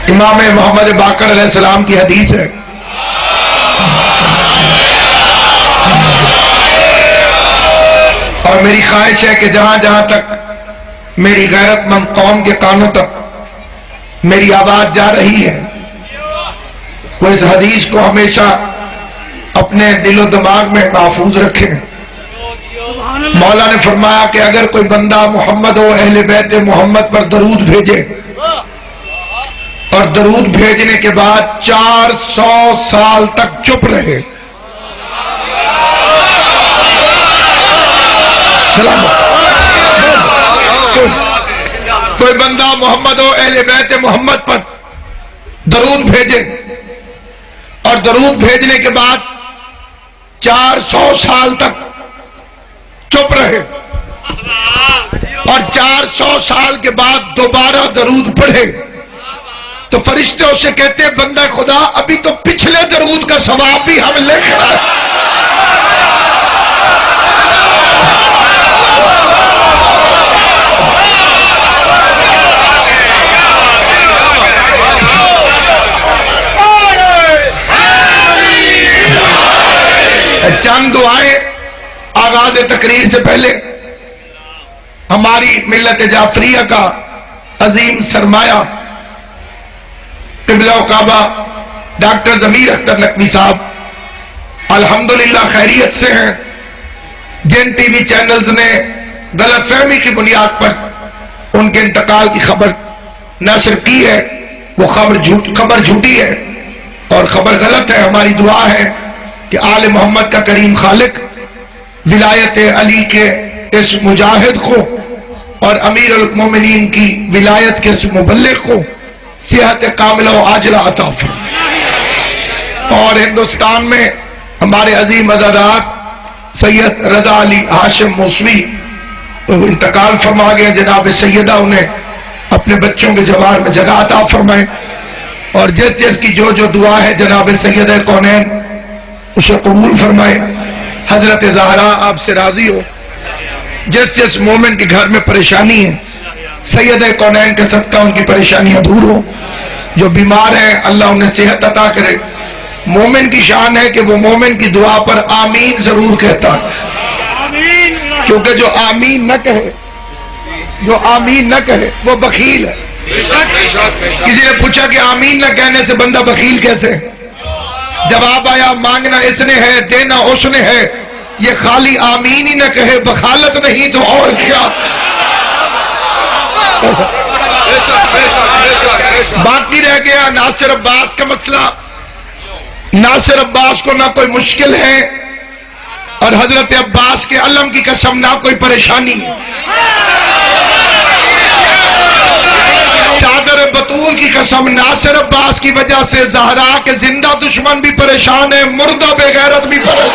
امام محمد باقر علیہ السلام کی حدیث ہے، اور میری خواہش ہے کہ جہاں جہاں تک میری غیرت مند قوم کے کانوں تک میری آواز جا رہی ہے، وہ اس حدیث کو ہمیشہ اپنے دل و دماغ میں محفوظ رکھیں۔ مولا نے فرمایا کہ اگر کوئی بندہ محمد و اہل بیت محمد پر درود بھیجے اور درود بھیجنے کے بعد 400 سال تک چپ رہے، کوئی بندہ محمد و اہل بیت محمد پر درود بھیجے اور درود بھیجنے کے بعد 400 سال تک چپ رہے اور 400 سال کے بعد دوبارہ درود پڑھے، تو فرشتے اسے کہتے ہیں بندہ خدا ابھی تو پچھلے درود کا ثواب بھی ہم لے کر آئے۔ چند دعائیں آغاز تقریر سے پہلے ہماری ملت جعفریہ کا عظیم سرمایہ قبلہ و کعبہ ڈاکٹر ضمیر اختر نقوی صاحب الحمدللہ خیریت سے ہیں، جن ٹی وی چینلز نے غلط فہمی کی بنیاد پر ان کے انتقال کی خبر نشر کی ہے وہ خبر جھوٹی ہے اور خبر غلط ہے۔ ہماری دعا ہے کہ آل محمد کا کریم خالق ولایت علی کے اس مجاہد کو اور امیر المومنین کی ولایت کے اس مبلغ کو صحت کاملہ و عاجلہ عطا فرمائے، اور ہندوستان میں ہمارے عظیم عزادات سید رضا علی ہاشم موسوی انتقال فرما گئے، جناب سیدہ انہیں اپنے بچوں کے جوار میں جگہ عطا فرمائے، اور جس جس کی جو جو دعا ہے جناب سیدہ کونین اسے قبول فرمائے۔ حضرت زہرا آپ سے راضی ہو، جس جس مومن کے گھر میں پریشانی ہے سیدہ کونین کے صدقہ ان کی پریشانیاں دور ہو، جو بیمار ہیں اللہ انہیں صحت عطا کرے۔ مومن کی شان ہے کہ وہ مومن کی دعا پر آمین ضرور کہتا ہے، کیونکہ جو آمین نہ کہے وہ بخیل ہے۔ کسی نے پوچھا کہ آمین نہ کہنے سے بندہ بخیل کیسے؟ جواب آیا مانگنا اس نے ہے دینا اس نے ہے، یہ خالی آمین ہی نہ کہے بخالت نہیں تو اور کیا۔ باقی رہ گیا ناصر عباس کا مسئلہ۔ ناصر عباس کو نہ کوئی مشکل ہے اور حضرت عباس کے علم کی قسم نہ کوئی پریشانی ہے۔ چادر بطول کی قسم ناصر عباس کی وجہ سے زہرا کے زندہ دشمن بھی پریشان ہے، مردہ بے غیرت بھی پریشان ہے۔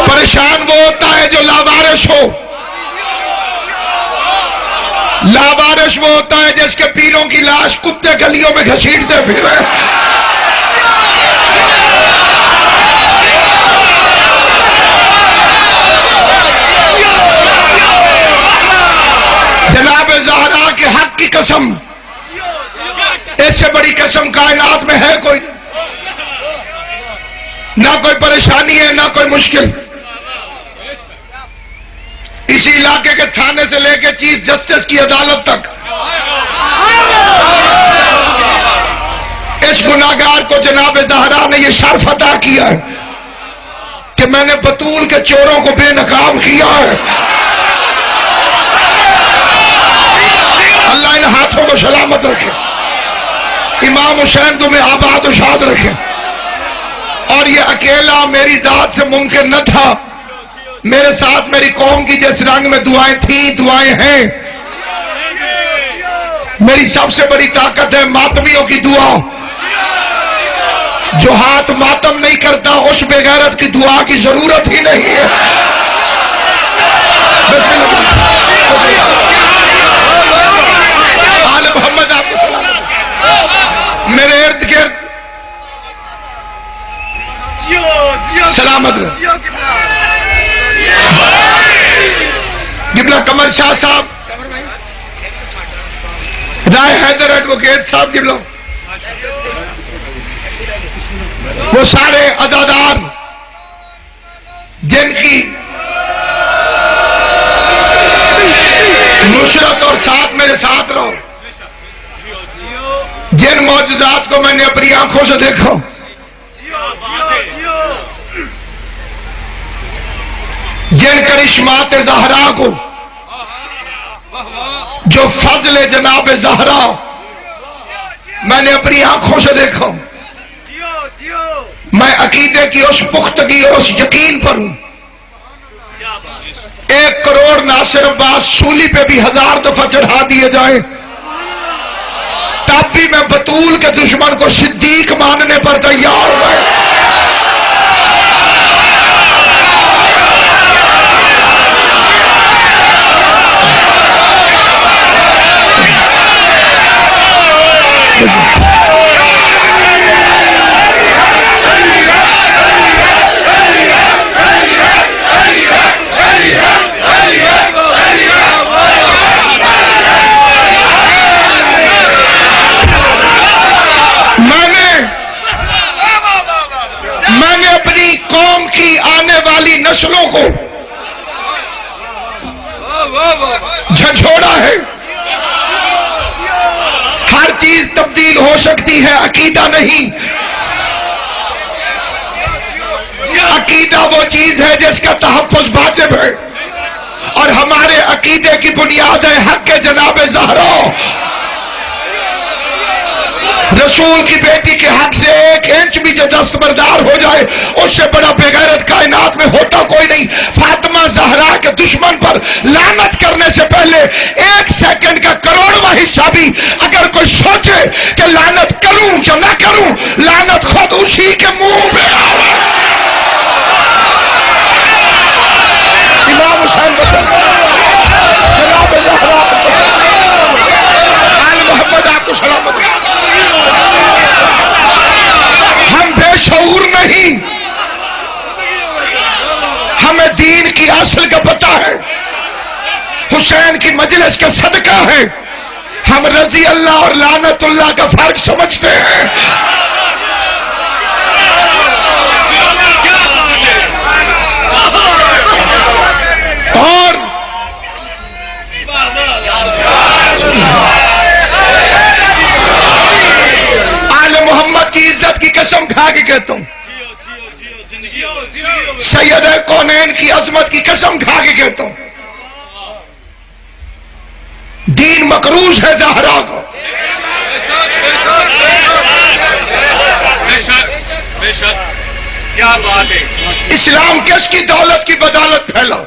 پریشان وہ ہوتا ہے جو لاوارث ہو، لاوارث وہ ہوتا ہے جس کے پیروں کی لاش کتے گلیوں میں گھسیٹتے پھرے۔ جناب زہرا کے حق کی قسم، اس سے بڑی قسم کائنات میں ہے کوئی؟ نہ کوئی پریشانی ہے نہ کوئی مشکل۔ اسی علاقے کے تھانے سے لے کے چیف جسٹس کی عدالت تک اس گناہگار کو جناب زہرا نے یہ شرف عطا کیا ہے کہ میں نے بطول کے چوروں کو بے نقاب کیا ہے۔ اللہ ان ہاتھوں کو سلامت رکھے، امام حسین تمہیں آباد و شاد رکھے۔ اور یہ اکیلا میری ذات سے ممکن نہ تھا، میرے ساتھ میری قوم کی جس رنگ میں دعائیں تھیں دعائیں ہیں۔ میری سب سے بڑی طاقت ہے ماتمیوں کی دعا۔ جو ہاتھ ماتم نہیں کرتا اس بے غیرت کی دعا کی ضرورت ہی نہیں ہے۔ آل محمد قمر شاہ صاحب، رائے حیدر ایڈوکیٹ صاحب کے لوگ، وہ سارے عزادار جن کی نصرت اور ساتھ میرے ساتھ رہو، جن معجزات کو میں نے اپنی آنکھوں سے دیکھا، جن کرشمات زہرا کو، جو فضل جناب زہرا میں نے اپنی آنکھوں سے دیکھا، میں عقیدے کی اس پختگی اور اس یقین پر ہوں 1 کروڑ ناصر عباس سولی پہ بھی 1000 دفعہ چڑھا دیے جائیں تب بھی میں بطول کے دشمن کو صدیق ماننے پر تیار ہوں۔ میں نے اپنی قوم کی آنے والی نسلوں کو جھنجھوڑا ہے۔ ہر چیز تبدیل ہو سکتی ہے، عقیدہ نہیں۔ عقیدہ وہ چیز ہے جس کا تحفظ واجب ہے، اور ہمارے عقیدے کی بنیاد ہے حق جناب زہرا۔ رسول کی بیٹی کے حق سے 1 انچ بھی جو دستبردار ہو جائے اس سے بڑا بے غیرت کائنات میں ہوتا کوئی نہیں۔ فاطمہ زہرا کے دشمن پر لعنت کرنے سے پہلے 1 سیکنڈ کا کروڑواں حصہ بھی اگر کوئی سوچے کہ لعنت کروں یا نہ کروں، لعنت خود اسی کے منہ میں آوے۔ امام حسین جناب زہرا آل محمد آپ کو سلامت۔ شعور نہیں، ہمیں دین کی اصل کا پتہ ہے، حسین کی مجلس کا صدقہ ہے، ہم رضی اللہ اور لعنت اللہ کا فرق سمجھتے ہیں۔ اور محمد کی عزت کی قسم کھا کے کہتا ہوں، سید کونین کی عظمت کی قسم کھا کے کہتا ہوں، دین مقروض ہے زہرا کو۔ اسلام کس کی دولت کی بدولت پھیلا؟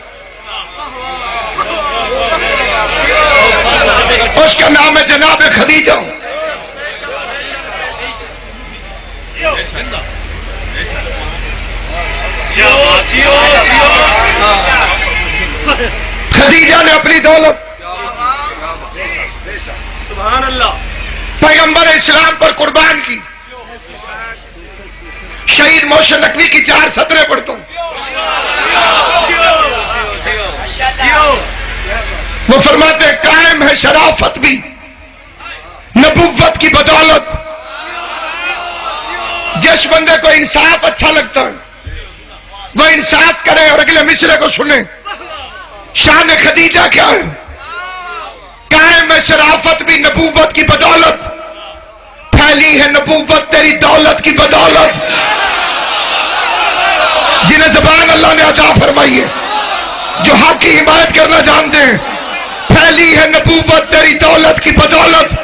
اس کا نام ہے جناب خدیجہ۔ خدیجہ نے اپنی دولت سبحان اللہ پیغمبر اسلام پر قربان کی۔ شہید محسن نقوی کی 4 سطریں پڑھتا ہوں، وہ فرماتے ہیں قائم ہے شرافت بھی نبوت کی بدولت۔ جس بندے کو انصاف اچھا لگتا ہے وہ انصاف کرے اور اگلے مصرے کو سنے۔ شان خدیجہ کیا ہے؟ قائم ہے شرافت بھی نبوت کی بدولت، پھیلی ہے نبوت تیری دولت کی بدولت۔ جنہیں زبان اللہ نے عطا فرمائی ہے، جو حق کی حمایت کرنا جانتے ہیں، پھیلی ہے نبوت تیری دولت کی بدولت،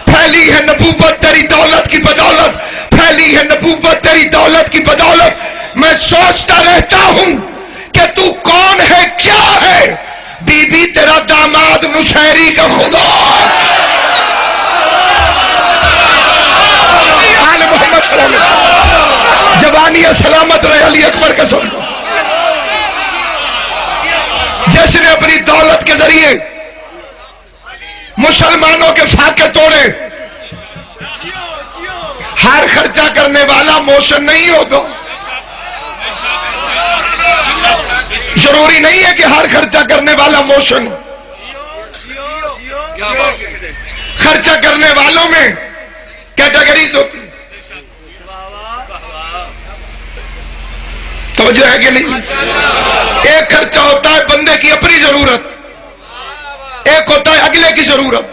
پھیلی ہے نبوت تیری دولت کی بدولت، پھیلی ہے نبوت تیری دولت کی بدولت۔ میں سوچتا رہتا ہوں کہ تو کون ہے، کیا ہے؟ بی بی تیرا داماد نشیری کا خدا۔ آل محمد سلام جوانی سلامت رہے علی اکبر کے سن، جس نے اپنی دولت کے ذریعے مسلمانوں کے فاقے توڑے۔ ہر خرچہ کرنے والا موشن نہیں ہوتا، ضروری نہیں ہے کہ ہر خرچہ کرنے والا موشن۔ خرچہ کرنے والوں میں کیٹیگریز ہوتی ہیں. توجہ ہے کہ نہیں؟ ایک خرچہ ہوتا ہے بندے کی اپنی ضرورت، ایک ہوتا ہے اگلے کی ضرورت.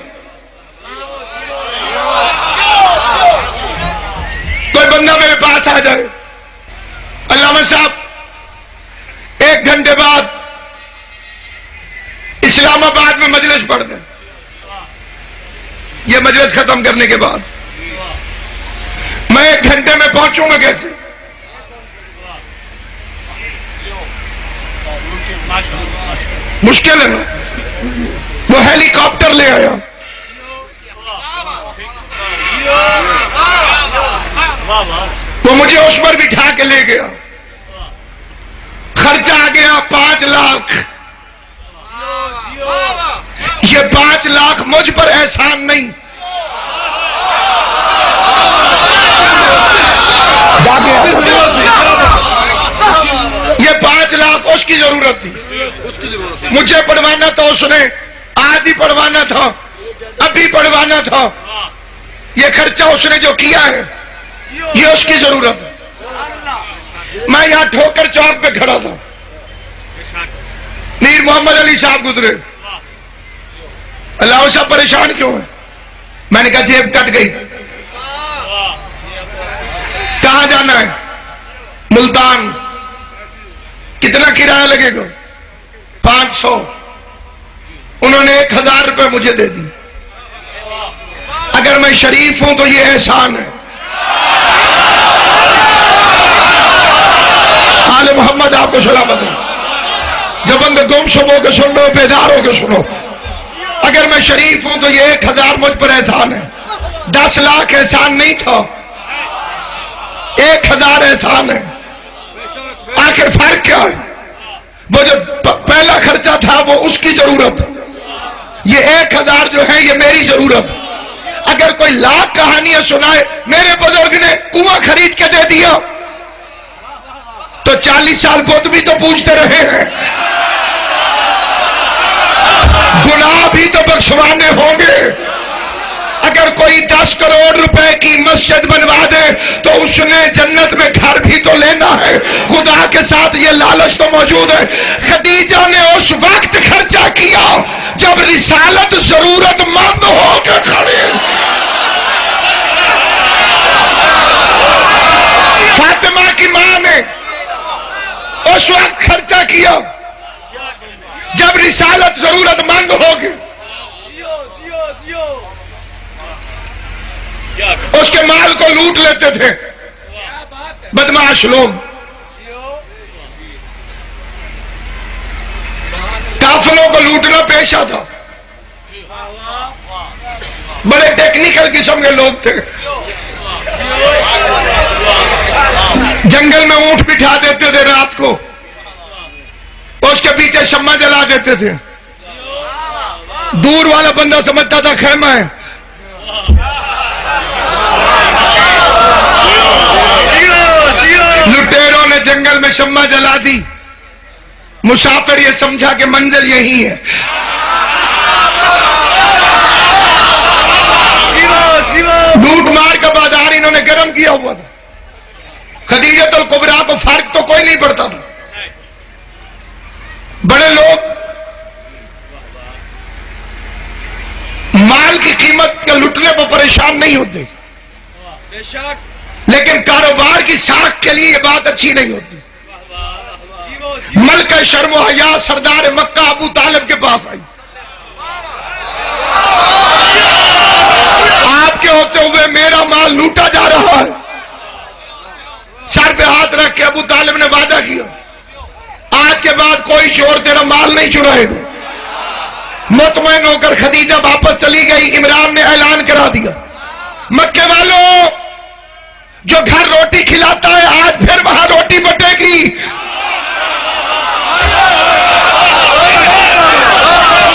کوئی بندہ میرے پاس آ جائے، علامہ صاحب 1 گھنٹے بعد اسلام آباد میں مجلس پڑھ دیں. یہ مجلس ختم کرنے کے بعد میں 1 گھنٹے میں پہنچوں گا کیسے؟ مشکل ہے نا. وہ ہیلی کاپٹر لے آیا، وہ مجھے اس پر بٹھا کے لے گیا. خرچہ آ گیا 5 لاکھ. یہ 5 لاکھ مجھ پر احسان نہیں، یہ 5 لاکھ اس کی ضرورت تھی. مجھے پڑھوانا تھا، اس نے آج ہی پڑھوانا تھا، ابھی پڑھوانا تھا. یہ خرچہ اس نے جو کیا ہے یہ اس کی ضرورت ہے. میں یہاں ٹھوکر چوک پہ کھڑا تھا، میر محمد علی صاحب گزرے. اللہ صاحب پریشان کیوں ہے؟ میں نے کہا جیب کٹ گئی. کہاں جانا ہے؟ ملتان. کتنا کرایہ لگے گا؟ 500. انہوں نے 1000 روپے مجھے دے دی. اگر میں شریف ہوں تو یہ احسان ہے. آل محمد آپ کو سلامت ہے. جو بندے گم شم ہو کے سن لو، بیدار ہو کے سنو. اگر میں شریف ہوں تو یہ 1000 مجھ پر احسان ہے. 10 لاکھ احسان نہیں تھا، 1000 احسان ہے. آخر فرق کیا ہے؟ وہ جو پہلا خرچہ تھا وہ اس کی ضرورت، یہ 1000 جو ہے یہ میری ضرورت. اگر کوئی لاکھ کہانیاں سنائے میرے بزرگ نے کنواں خرید کے دے دیا تو 40 سال بت بھی تو پوچھتے رہے ہیں، گناہ بھی تو بخشوانے ہوں گے. اگر کوئی 10 کروڑ روپے کی مسجد بنوا دے تو اس نے جنت میں گھر بھی تو لینا ہے. خدا کے ساتھ یہ لالچ تو موجود ہے. خدیجہ نے اس وقت خرچہ کیا جب رسالت ضرورت مند ہو کے کھڑے. فاطمہ کی ماں نے اس وقت خرچہ کیا جب رسالت ضرورت مند ہوگی. اس کے مال کو لوٹ لیتے تھے بدماش لوگ. کافلوں کو لوٹنا پیشہ تھا. بڑے ٹیکنیکل قسم کے لوگ تھے. جنگل میں اونٹ بٹھا دیتے تھے رات کو، اس کے پیچھے شمع جلا دیتے تھے. دور والا بندہ سمجھتا تھا خیمہ ہے. لٹیروں نے جنگل میں شمع جلا دی. مسافر یہ سمجھا کہ منزل یہی ہے. لوٹ مار کا بازار انہوں نے گرم کیا ہوا تھا. خدیجہ الکبریٰ کو فرق تو کوئی نہیں پڑتا تھا. بڑے لوگ مال کی قیمت کے لٹنے پر پریشان نہیں ہوتے، لیکن کاروبار کی ساکھ کے لیے یہ بات اچھی نہیں ہوتی. ملکہ شرم و حیا سردار مکہ ابو طالب کے پاس آئی. آپ کے ہوتے ہوئے میرا مال لوٹا جا رہا ہے. سر پہ ہاتھ رکھ کے ابو طالب نے وعدہ کیا آج کے بعد کوئی چور تیرا مال نہیں چرائے گا. مطمئن ہو کر خدیجہ واپس چلی گئی. عمران نے اعلان کرا دیا، مکے والوں جو گھر روٹی کھلاتا ہے آج پھر وہاں روٹی بٹے گی.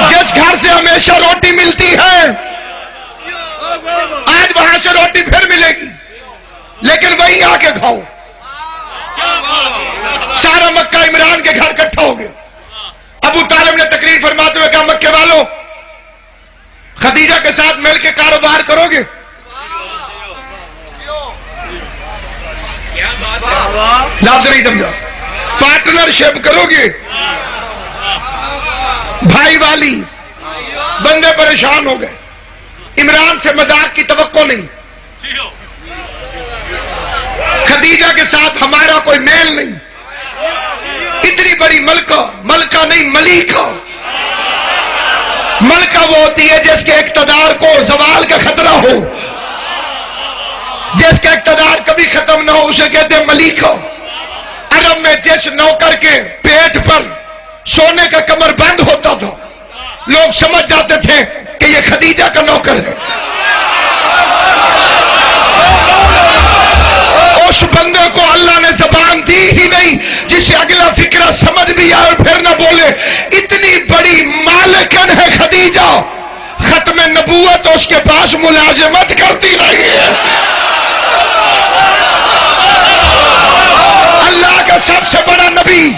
جس گھر سے ہمیشہ روٹی ملتی ہے آج وہاں سے روٹی پھر ملے گی، لیکن وہیں آ کے کھاؤ. سارا مکہ عمران کے گھر اکٹھا ہو گیا. ابو طالب نے تقریر فرماتے ہوئے کہا، مکے والوں خدیجہ کے ساتھ مل کے کاروبار بس نہیں سمجھا، پارٹنرشپ کرو گے بھائی والی، بندے پریشان ہو گئے، عمران سے مذاق کی توقع نہیں، خدیجہ کے ساتھ ہمارا کوئی میل نہیں، اتنی بڑی ملکہ نہیں ملیکہ، ملکہ وہ ہوتی ہے جس کے اقتدار کو زوال کا خطرہ ہو، جس کا اقتدار کبھی ختم نہ ہو، اسے کہتے ہیں ملیکہ۔ عرب میں جس نوکر کے پیٹ پر سونے کا کمر بند ہوتا تھا لوگ سمجھ جاتے تھے کہ یہ خدیجہ کا نوکر ہے۔ اس بندے کو اللہ نے زبان دی ہی نہیں جسے اگلا فکرہ سمجھ بھی آئے اور پھر نہ بولے، اتنی بڑی مالکن ہے خدیجہ، ختم نبوت اس کے پاس ملازمت کرتی رہی ہے۔ اللہ کا سب سے بڑا نبی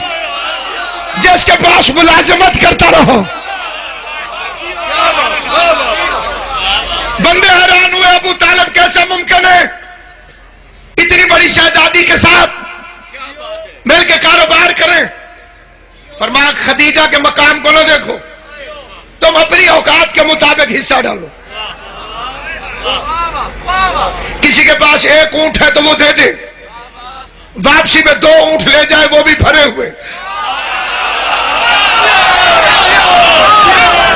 جس کے پاس ملازمت کرتا رہو۔ بندے حیران ہوئے، ابو طالب کیسا ممکن ہے اتنی بڑی شہزادی کے ساتھ مل کے کاروبار کریں؟ فرمایا خدیجہ کے مقام کو نہ دیکھو، تم اپنی اوقات کے مطابق حصہ ڈالو۔ کسی کے پاس ایک اونٹ ہے تو وہ دے دے، واپسی میں 2 اونٹ لے جائے وہ بھی بھرے ہوئے۔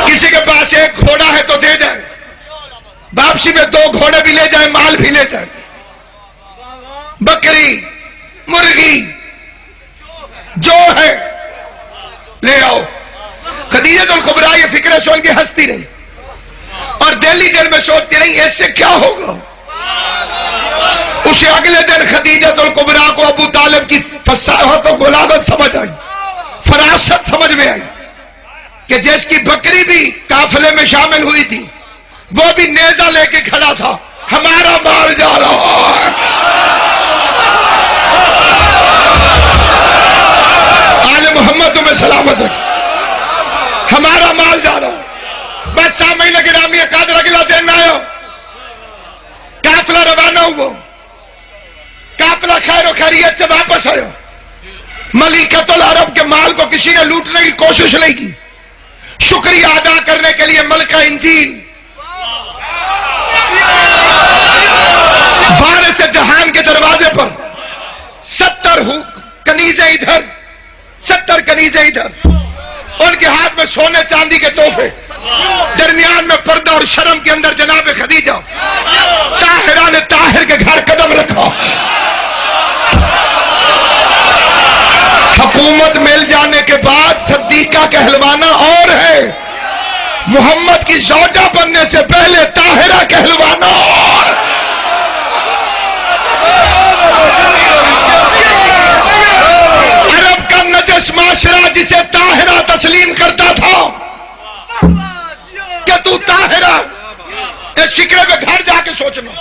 کسی کے پاس ایک گھوڑا ہے تو دے جائے، واپسی میں 2 گھوڑے بھی لے جائے، مال بھی لے جائے۔ بکری، مرغی جو ہے لے آؤ۔ خدیجہ الکبریٰ یہ فکر سن کے ہنستی رہی اور دل میں سوچتی رہی اس سے کیا ہوگا۔ اسے اگلے دن خدیجہ الکبریٰ کو ابو طالب کی فصاحت و بلاغت سمجھ آئی، فراست سمجھ میں آئی کہ جس کی بکری بھی قافلے میں شامل ہوئی تھی وہ بھی نیزہ لے کے کھڑا تھا، ہمارا مال جا رہا ہے۔ آل محمد تمہیں سلامت رکھے، ہمارا مال جا رہا ہے۔ بس سامعین گرامی قادر اگلا دن آیا، قافلہ روانہ ہوا، قافلہ خیر و خیریت سے واپس آیا۔ ملیکۃ العرب کے مال کو کسی نے لوٹنے کی کوشش نہیں کی۔ شکریہ ادا کرنے کے لیے ملکہ انجیل وارث جہان کے دروازے پر 70 کنیزیں ادھر 70 کنیزیں ادھر، ان کے ہاتھ میں سونے چاندی کے تحفے، درمیان میں پردہ اور شرم کے اندر جناب خدیجہ طاہرہ نے طاہر کے گھر قدم رکھا۔ حکومت مل جانے کے بعد صدیقہ کہلوانا اور ہے، محمد کی زوجہ بننے سے پہلے طاہرہ کہلوانا اور۔ عرب کا نجس معاشرہ جسے طاہرہ تسلیم کرتا تھا کہ تو طاہرہ، اس فکرے پہ گھر جا کے سوچنا،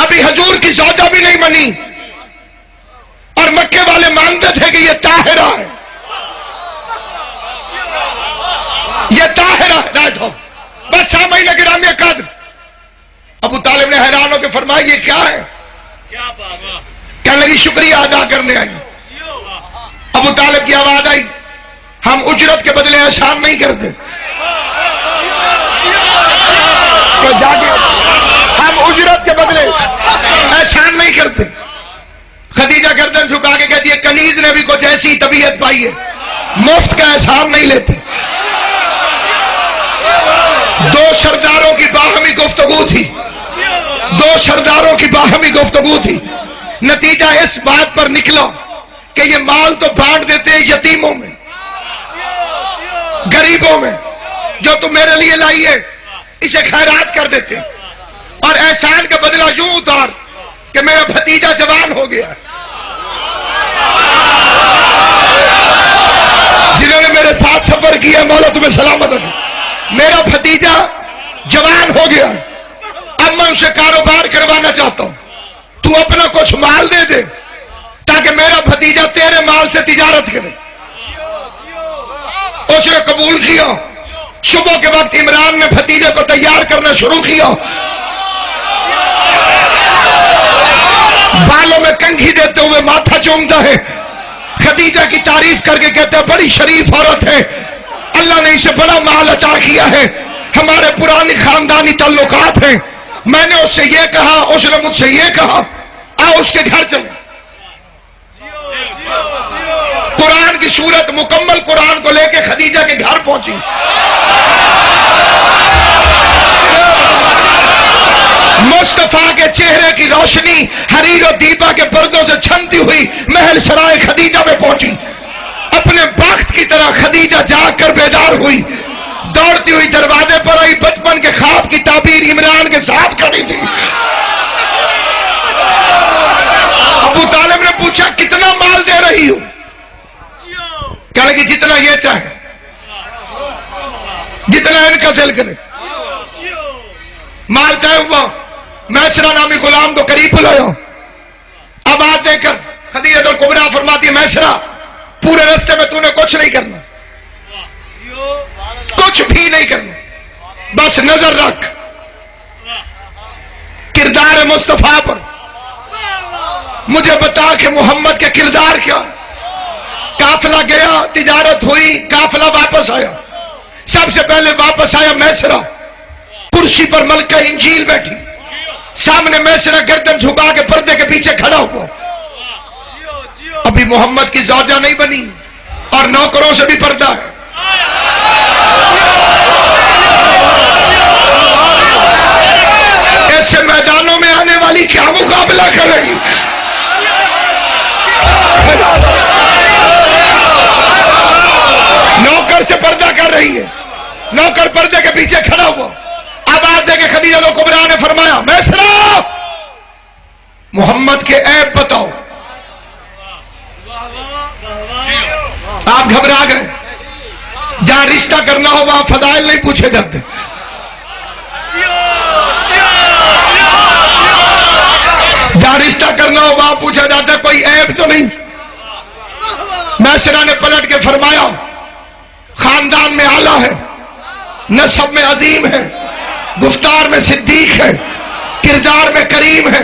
ابھی حضور کی زوجہ بھی نہیں بنی اور مکے والے مانتے تھے کہ یہ طاہرہ ہے، یہ طاہرہ ہے۔ بس سامعین گرامی قدر، ابو طالب نے حیران ہو کے فرمایا یہ کیا ہے؟ کہنے لگی شکریہ ادا کرنے آئی۔ ابو طالب کی آواز آئی، ہم اجرت کے بدلے احسان نہیں کرتے، تو جاگے، ہم اجرت کے بدلے احسان نہیں کرتے۔ خدیجہ گردن جھکا کے کہتی ہے کنیز نے بھی کچھ ایسی طبیعت پائی ہے، مفت کا احسان نہیں لیتے۔ 2 سرداروں کی باہمی گفتگو تھی، 2 سرداروں کی باہمی گفتگو تھی، نتیجہ اس بات پر نکلا کہ یہ مال تو بانٹ دیتے ہیں یتیموں میں، غریبوں میں، جو تم میرے لیے لائی ہے اسے خیرات کر دیتے، اور احسان کا بدلہ یوں اتار کہ میرا بھتیجا جوان ہو گیا، جنہوں نے میرے ساتھ سفر کیا مولا تمہیں سلامت رکھے، میرا بھتیجا جوان ہو گیا، اب میں اسے کاروبار کروانا چاہتا ہوں، تو اپنا کچھ مال دے دے تاکہ میرا بھتیجا تیرے مال سے تجارت کرے۔ اس نے قبول کیا۔ صبح کے وقت عمران نے بھتیجے کو تیار کرنا شروع کیا، بالوں میں کنگھی دیتے گزرتے ہوئے ماتھا چومتا ہے. خدیجہ کی تعریف کر کے کہتا ہے بڑی شریف عورت ہے, اللہ نے اسے بڑا مال عطا کیا ہے, ہمارے پرانی خاندانی تعلقات ہیں. میں نے اس سے یہ کہا, اس نے مجھ سے یہ کہا, آؤ اس کے گھر چلیں. قرآن کی سورت مکمل قرآن کو لے کے خدیجہ کے گھر پہنچی. مصطفیٰ کے چہرے کی روشنی حریر و دیبا کے پردوں سے چھنتی ہوئی محل سرائے خدیجہ میں پہنچی. اپنے بخت کی طرح خدیجہ جاگ کر بیدار ہوئی, دوڑتی ہوئی دروازے پر آئی. بچپن کے خواب کی تعبیر عمران کے ساتھ کھڑی تھی. ابو طالب نے پوچھا کتنا مال دے رہی ہو؟ کہنے لگی جتنا یہ چاہے, جتنا ان کا دل کرے. مال طے ہوا. میسرہ نامی غلام کو قریب بلایا. آواز دے کر خدیجہ الکبریٰ فرماتی ہے میسرہ پورے راستے میں تو نے کچھ نہیں کرنا, کچھ بھی نہیں کرنا, بس نظر رکھ کردار مصطفیٰ پر. مجھے بتا کہ محمد کے کردار کیا. قافلہ گیا, تجارت ہوئی, قافلہ واپس آیا. سب سے پہلے واپس آیا میسرہ, کرسی پر ملکہ انجیل بیٹھی, سامنے میسرہ گردن جھکا کے پردے کے پیچھے کھڑا ہوا. ابھی محمد کی زوجہ نہیں بنی اور نوکروں سے بھی پردہ ہے. ایسے میدانوں میں آنے والی کیا مقابلہ کرے گی. نوکر سے پردہ کر رہی ہے, نوکر پردے کے پیچھے کھڑا ہوا. آواز دے کے خدیجہ الکبریٰ نے فرمایا میسرہ محمد کے عیب بتاؤ. آپ گھبرا گئے. جہاں رشتہ کرنا ہو وہاں فضائل نہیں پوچھے جاتے. جہاں رشتہ کرنا ہو وہاں پوچھا جاتا ہے کوئی عیب تو نہیں. میسرہ نے پلٹ کے فرمایا خاندان میں اعلیٰ ہے, نسب میں عظیم ہے, گفتار میں صدیق ہے, کردار میں کریم ہے.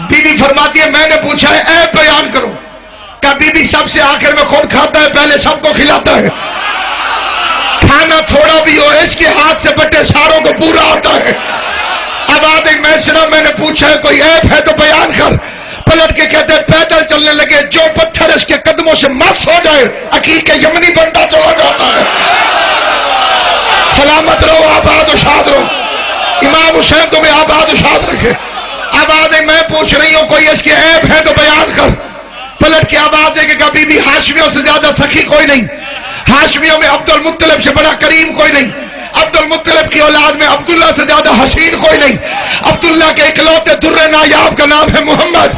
بی بی فرماتی ہے میں نے پوچھا ہے عیب بیان کرو. کہ بی بی سب سے آخر میں خود کھاتا ہے, پہلے سب کو کھلاتا ہے. کھانا تھوڑا بھی ہو اس کے ہاتھ سے بٹے ساروں کو پورا ہوتا ہے. اب آدھے میسرہ میں نے پوچھا ہے کوئی عیب ہے تو بیان کر. پلٹ کے کہتے پیدل چلنے لگے, جو پتھر اس کے قدموں سے مس ہو جائے عقیق یمنی بنتا چلا جاتا ہے. سلامت رہو, آباد و شاد رہو. امام حسین تمہیں آباد و شاد رکھے. آباد میں پوچھ رہی ہوں کوئی اس کے عیب ہے تو بیان کر. پلٹ کے آواز دے کہ کبھی بھی ہاشمیوں سے زیادہ سخی کوئی نہیں, ہاشمیوں میں عبد المطلب سے بڑا کریم کوئی نہیں, عبد المطلب کی اولاد میں عبداللہ سے زیادہ حسین کوئی نہیں, عبداللہ کے اکلوتے در نایاب کا نام ہے محمد.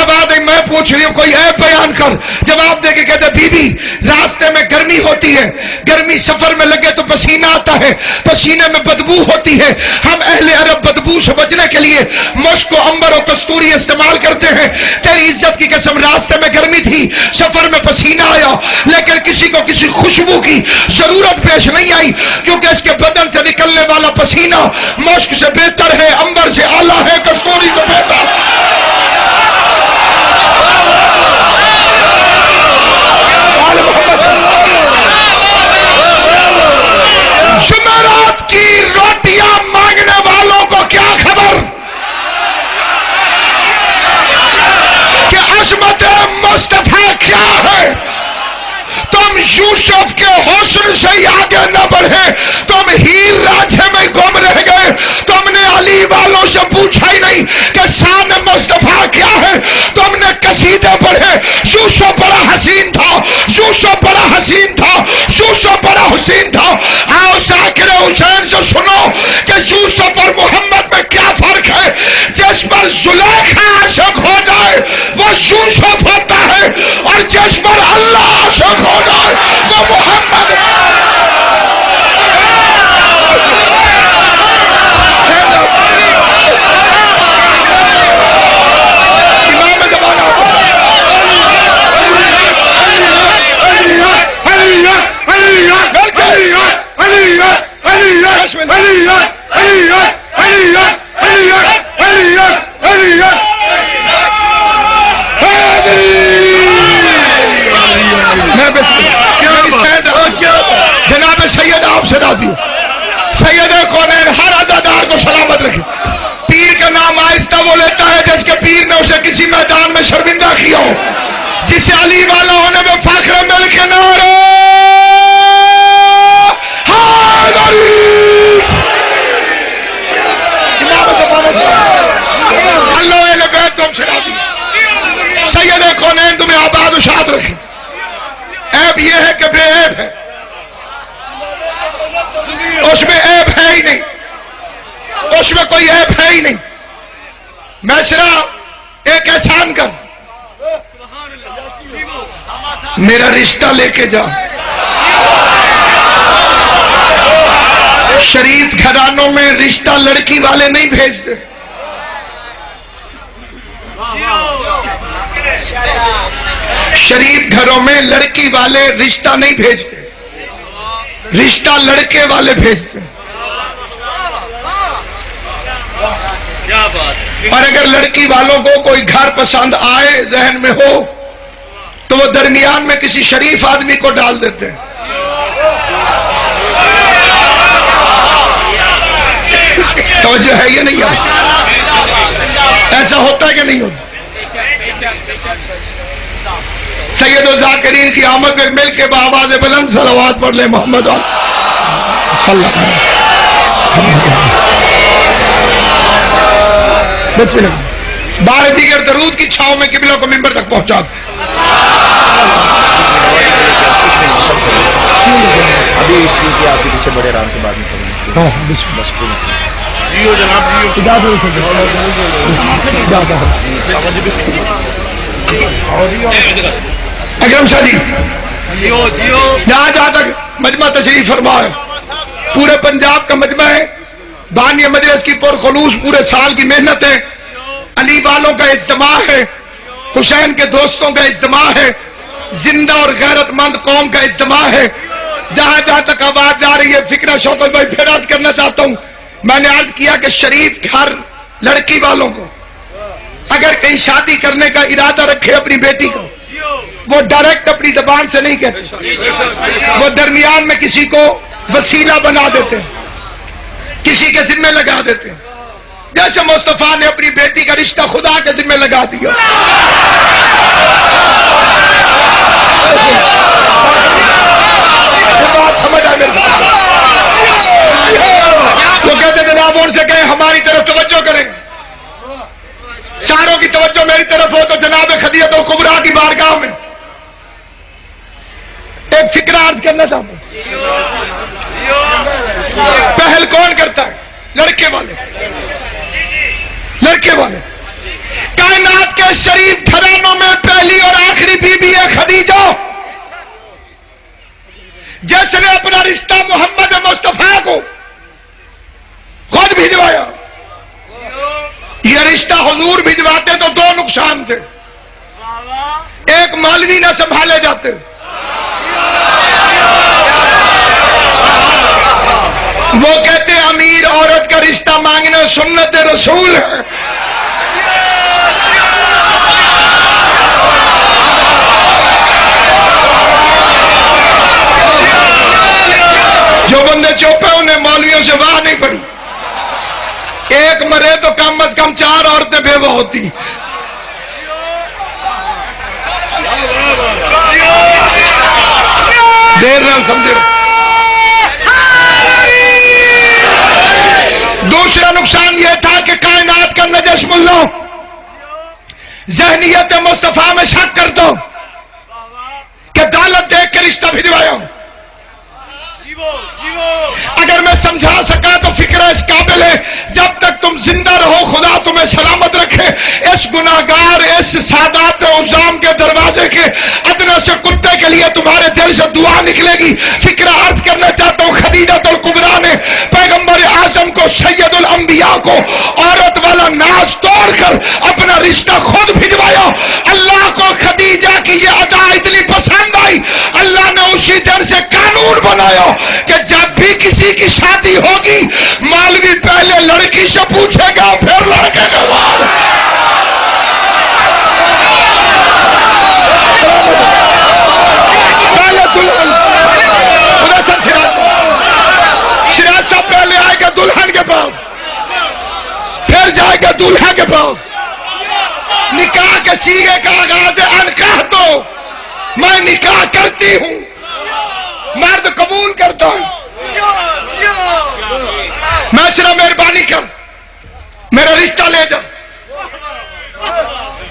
اب آدھے میں پوچھ رہی ہوں کوئی عیب بیان کر. جواب دے کے کہتے بی بی راستے میں گرمی ہوتی ہے, گرمی سفر میں لگے تو پسینہ آتا ہے, پسینے میں بدبو ہوتی ہے. ہم اہل عرب بدبو سے بچنے کے لیے مشک و عنبر و کستوری استعمال کرتے ہیں. تیری عزت کی قسم راستے میں گرمی تھی, سفر میں پسینہ آیا, لیکن کسی کو کسی خوشبو کی ضرورت پیش نہیں آئی, کیونکہ اس کے بدن سے نکلنے والا پسینہ مشک سے بہتر ہے, عنبر سے اعلیٰ ہے, کستوری سے بہتر. جمعرات کی روٹیاں مانگنے والوں کو کیا خبر کہ عظمت مصطفیٰ کیا ہے. تم یوسف کے حسن سے ہی آگے نہ بڑھے, تم ہیر راجے میں گم رہ گئے. تم نے علی والوں سے پوچھا ہی نہیں کہ شان مصطفیٰ کیا ہے. تم نے قصیدے پڑھے, یوسف بڑا حسین تھا, یوسف بڑا حسین تھا, یوسف بڑا حسین تھا. آؤ ذاکر حسین سے سنو کہ یوسف اور محمد میں کیا فرق ہے. جس پر زلیخا عاشق ہو جائے وہ یوسف ہوتا ہے, اور جس پر اللہ عاشق ہو جائے وہ محمد. علی والا ہونے میں فخر مل کے نعرہ حیدری اللہ اہل بیت تم سے راضی سید کونین تمہیں آباد و شاد رکھے عیب یہ ہے کہ بے عیب ہے اس میں عیب ہے ہی نہیں اس میں کوئی عیب ہے ہی نہیں میں صرف ایک احسان کر میرا رشتہ لے کے جا شریف گھرانوں میں رشتہ لڑکی والے نہیں بھیجتے شریف گھروں میں لڑکی والے رشتہ نہیں بھیجتے رشتہ لڑکے والے بھیجتے اور اگر لڑکی والوں کو کوئی گھر پسند آئے ذہن میں ہو تو وہ درمیان میں کسی شریف آدمی کو ڈال دیتے ہیں توجہ ہے یہ نہیں ایسا ہوتا ہے کہ نہیں ہوتا سید الذاکرین کی آمد میں مل کے بآواز بلند صلوات پڑھ لے محمد صلی اللہ علیہ وسلم بسم اللہ بارہ دیگر درود کی چھاؤں میں قبلہ کو منبر تک پہنچا ابھی اس لیے کہ آپ کے پیچھے بڑے آرام سے بات نہیں کریں اکرم شاہ جی جہاں جہاں تک مجمع تشریف فرما ہے پورے پنجاب کا مجمع ہے بانی مجلس کی پرخلوص پورے سال کی محنت ہے علی والوں کا اجتماع ہے حسین کے دوستوں کا اجتماع ہے زندہ اور غیرت مند قوم کا اجتماع ہے جہاں جہاں تک آواز جا رہی ہے فکرہ شوکت بھائی پھر عرض کرنا چاہتا ہوں میں نے عرض کیا کہ شریف گھر لڑکی والوں کو اگر کہیں شادی کرنے کا ارادہ رکھے اپنی بیٹی کو وہ ڈائریکٹ اپنی زبان سے نہیں کہتے وہ درمیان میں کسی کو وسیلہ بنا دیتے ہیں کسی کے ذمہ لگا دیتے ہیں جیسے مصطفیٰ نے اپنی بیٹی کا رشتہ خدا کے ذمہ لگا دیا بات سمجھ آئے میرے وہ کہتے جناب ان سے کہیں ہماری طرف توجہ کریں ساروں کی توجہ میری طرف ہو تو جناب خدیجہ الکبریٰ کی بارگاہ میں ایک فکرہ عرض کرنا چاہتا ہوں پہل کون کرتا ہے لڑکے والے کائنات کے شریف گھرانوں میں پہلی اور آخری بیوی ہے خدیجہ جس نے اپنا رشتہ محمد مصطفیٰ کو خود بھجوایا یہ رشتہ حضور بھجواتے تو دو نقصان تھے ایک مولوی نہ سنبھالے جاتے وہ کہتے امیر عورت کا رشتہ مانگنا سنت رسول ہے جو بندے چوپے انہیں مولویوں سے واہ نہیں پڑی ایک مرے تو کم از کم 4 عورتیں بیوہ ہوتی دیر نہ سمجھے دوسرا نقصان یہ تھا کہ کائنات کا نجش ملا ذہنیت مصطفیٰ میں شک کر دو کہ دولت دیکھ کے رشتہ بھجوایا اگر میں سمجھا سکا تو فکرہ اس قابل ہے جب تک تم زندہ رہو خدا تمہیں سلامت رکھے اس گناہگار اس سادات عظام کے دروازے کے ادنی سے کتے کے لیے تمہارے دل سے دعا نکلے گی فکرہ عرض کرنا چاہتا ہوں خدیجہ الکبریٰ نے پیغمبر اعظم کو سید الانبیاء کو عورت والا ناز توڑ کر اپنا رشتہ خود بھجوایا اللہ کو خدیجہ کی یہ ادا اتنی پسند آئی اللہ نے اسی دن سے قانون بنایا کہ جب بھی کسی کی شادی ہوگی مولوی پہلے لڑکی سے پوچھے گا پھر لڑکے کے بعد پہلے دلہن شراز صاحب پہلے آئے گا دلہن کے پاس پھر جائے گا دلہا کے پاس نکاح کے سیغے کا آغاز ہے ان کہہ دو میں نکاح کرتی ہوں، مرد قبول کرتا ہوں۔ معاشرہ مہربانی کر، میرا رشتہ لے جا،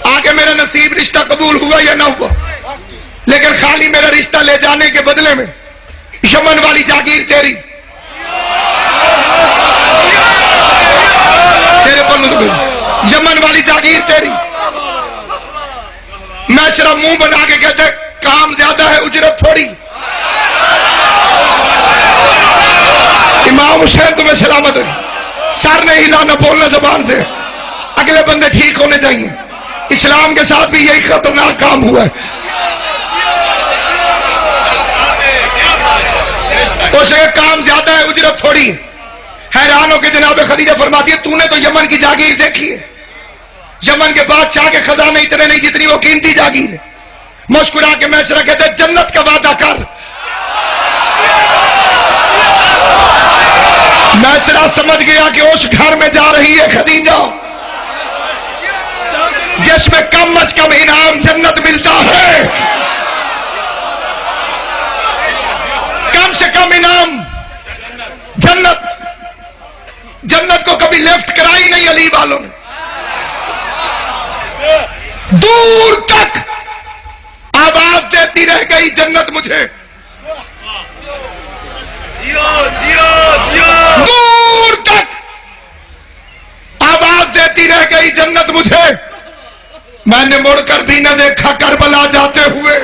آگے میرا نصیب رشتہ قبول ہوا یا نہ ہوا، لیکن خالی میرا رشتہ لے جانے کے بدلے میں یمن والی جاگیر تیری، تیرے پر یمن والی جاگیر تیری۔ معاشرہ منہ بنا کے کہتے کام زیادہ ہے اجرت تھوڑی۔ امام حسین تمہیں سلامت ہے، سر نہیں ہلانا، بولنا زبان سے، اگلے بندے ٹھیک ہونے چاہیے۔ اسلام کے ساتھ بھی یہی خطرناک کام ہوا ہے۔ اسے کام زیادہ ہے اجرت تھوڑی۔ حیران ہو کے جناب خدیجہ فرماتی ہے تو نے تو یمن کی جاگیر دیکھی ہے، یمن کے بادشاہ کے خزانے اتنے نہیں جتنی وہ قیمتی جاگیر ہے۔ مسکرا کے معاشرہ کہتے ہیں جنت کا وعدہ کر۔ معاشرہ سمجھ گیا کہ اس گھر میں جا رہی ہے خدیجہ جس میں کم از کم انعام جنت ملتا ہے، کم سے کم انعام جنت۔ جنت کو کبھی لفٹ کرائی نہیں علی والوں نے، دور تک آواز دیتی رہ گئی جنت مجھے، دور تک آواز دیتی رہ گئی جنت مجھے۔ میں نے مڑ کر بھی نہ دیکھا کربلا جاتے ہوئے۔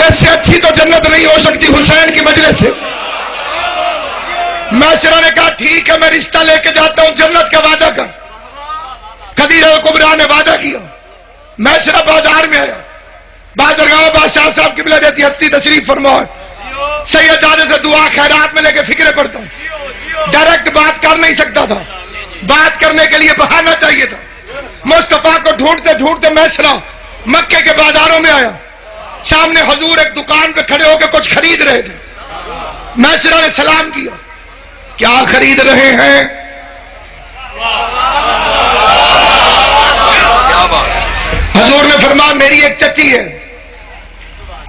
اس سے اچھی تو جنت نہیں ہو سکتی حسین کی مجلس سے۔ معاشرہ نے کہا ٹھیک ہے میں رشتہ لے کے جاتا ہوں، جنت کا وعدہ کر۔ خدیجہ کبریٰ نے وعدہ کیا۔ معاشرہ بازار میں آیا، بازرگاہ بادشاہ صاحب قبلہ جیسی ہستی تشریف فرما ہے، سید دادے سے دعا خیرات میں لے کے فکرے پڑتا ہوں۔ ڈائریکٹ بات کر نہیں سکتا تھا، بات کرنے کے لیے بہانہ چاہیے تھا۔ مصطفیٰ کو ڈھونڈتے ڈھونڈتے معاشرہ مکے کے بازاروں میں آیا، سامنے حضور ایک دکان پہ کھڑے ہو کے کچھ خرید رہے تھے۔ معاشرہ نے سلام کیا، کیا خرید رہے ہیں؟ حضور نے فرمایا میری ایک چچی ہے،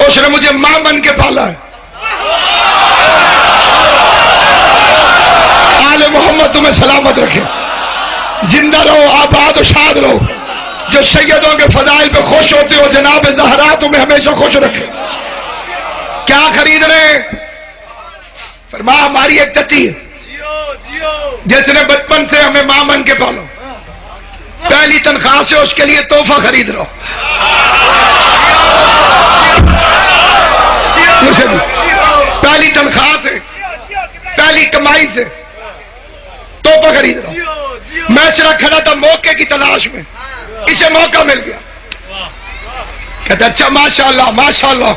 اس نے مجھے ماں بن کے پالا ہے۔ آل محمد تمہیں سلامت رکھے، زندہ رہو، آباد و شاد رہو۔ جو سیدوں کے فضائل پہ خوش ہوتے ہو جناب زہرا تمہیں ہمیشہ خوش رکھے۔ کیا خرید رہے ہیں؟ فرمایا ہماری ایک چچی ہے جس نے بچپن سے ہمیں ماں بن کے پالا، پہلی تنخواہ سے اس کے لیے تحفہ خرید رہا ہوں۔ پہلی تنخواہ سے، پہلی کمائی سے تحفہ خرید رہا ہوں۔ معاشرہ کھڑا تھا موقع کی تلاش میں، اسے موقع مل گیا، کہتا اچھا ماشاءاللہ ماشاءاللہ،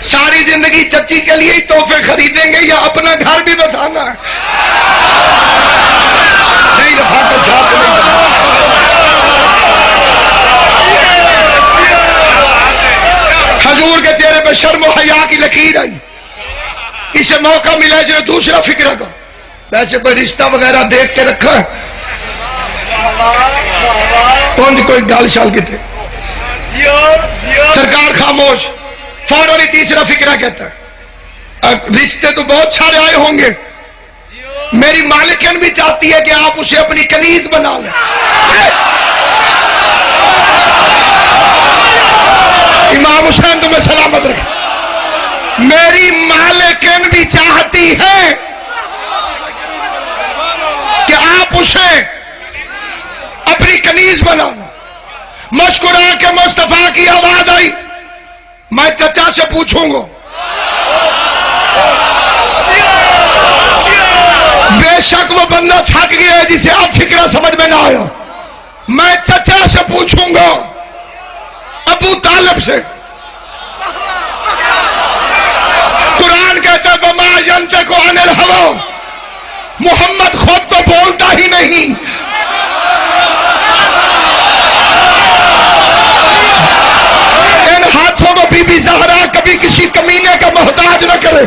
ساری زندگی چچی کے لیے ہی تحفے خریدیں گے یا اپنا گھر بھی بسانا ہے؟ نہیں رفا تو چھاپ نہیں رفا۔ حضور کے چہرے پہ شرم و حیا کی لکیر آئی، اسے موقع ملا جو دوسرا فکر کا ویسے کوئی رشتہ وغیرہ دیکھ کے رکھا ہے کون کوئی گال شال کی تھے؟ سرکار خاموش، فوراً ہی تیسرا فکرہ کہتا ہے رشتے تو بہت سارے آئے ہوں گے، میری مالکن بھی چاہتی ہے کہ آپ اسے اپنی کنیز بنا لیں۔ امام حسین تمہیں سلامت رکھے، میری مالکن بھی چاہتی ہے کہ آپ اسے اپنی کنیز بنا لیں۔ مسکرا کے مصطفیٰ کی آواز آئی، میں چچا سے پوچھوں گا، بے شک وہ بندہ تھک گیا ہے جسے اب فکرہ سمجھ میں نہ آیا، میں چچا سے پوچھوں گا، ابو طالب سے۔ قرآن کہتا ہے وَمَا يَنْطِقُ عَنِ الْهَوَىٰ، محمد خود تو بولتا ہی نہیں، ان ہاتھوں کو بی بی زہرا کبھی کسی کمینے کا محتاج نہ کرے۔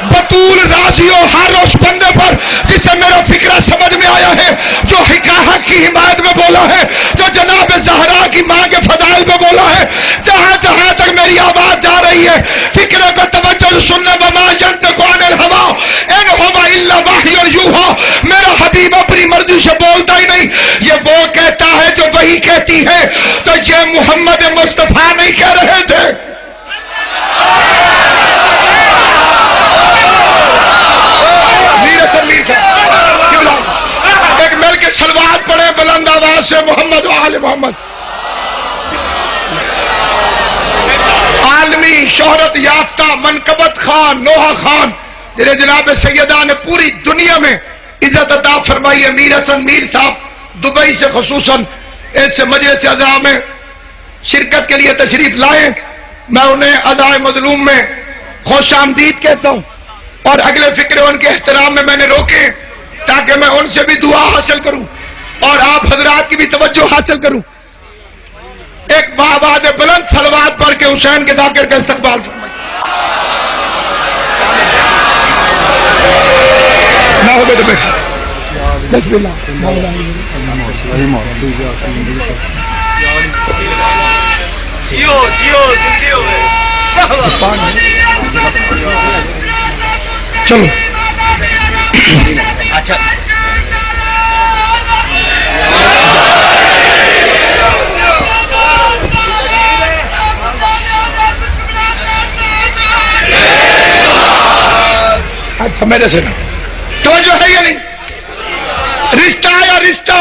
بطول راضی ہو ہر اس بندے پر جسے میرا فکرہ سمجھ میں آیا ہے، جو حق کی حمایت میں بولا ہے، جو جناب زہرا کی ماں کے فضائل میں بولا ہے، جہاں جہاں تک میری آواز جا رہی ہے فکرے کو توجہ سننے وما ینطق عن الہویٰ ان هو الا وحی یوحیٰ، میرا حبیب اپنی مرضی سے بولتا ہی نہیں، یہ وہ کہتا ہے جو وہی کہتی ہے، تو یہ محمد مصطفیٰ نہیں کہہ رہے تھے۔ ایک مل کے صلوات پڑھیں بلند آواز سے، محمد و آل محمد۔ عالمی شہرت یافتہ منقبت خان نوحہ خان جنہیں جناب سیدہ نے پوری دنیا میں عزت عطا فرمائی، امیر حسن میر صاحب دبئی سے خصوصاً اس مجلس اعزاء میں شرکت کے لیے تشریف لائے، میں انہیں اعزائے مظلوم میں خوش آمدید کہتا ہوں، اور اگلے فکرے ان کے احترام میں نے روکے تاکہ میں ان سے بھی دعا حاصل کروں اور آپ حضرات کی بھی توجہ حاصل کروں۔ ایک بآباد بلند صلوات پڑھ کے حسین کے ذاکر کا استقبال فرمائیں۔ نہ ہو بیٹے بیٹھا بسم اللہ۔ چلو اچھا اچھا میرے سے توجہ ہے یا نہیں؟ رشتہ آیا، رشتہ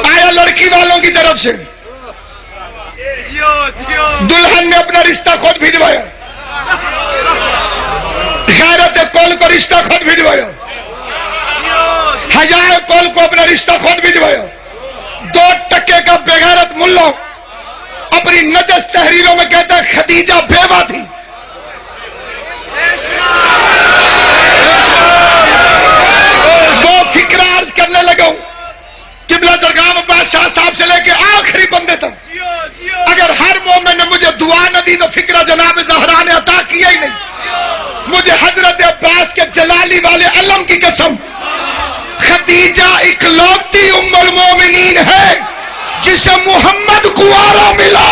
آیا لڑکی والوں کی طرف سے، دلہن نے اپنا رشتہ خود بھجوایا، غیرت کل کو رشتہ خود بھجوایا، حیاء کل کو اپنا رشتہ خود بھجوایا۔ 2 ٹکے کا بغیرت ملا اپنی نجس تحریروں میں کہتا ہے خدیجہ بیوہ تھی، وہ فکر عرض کرنے لگا ہوں قبلہ درگاہ بادشاہ صاحب سے لے کے آخری بندے تک، اگر ہر مومن نے مجھے دعا نہ دی تو فکرہ جناب زہرا نے عطا کیا ہی نہیں۔ مجھے حضرت عباس کے جلالی والے علم کی قسم، خدیجہ اکلوتی ام المومنین ہے جسے محمد کنوارا ملا۔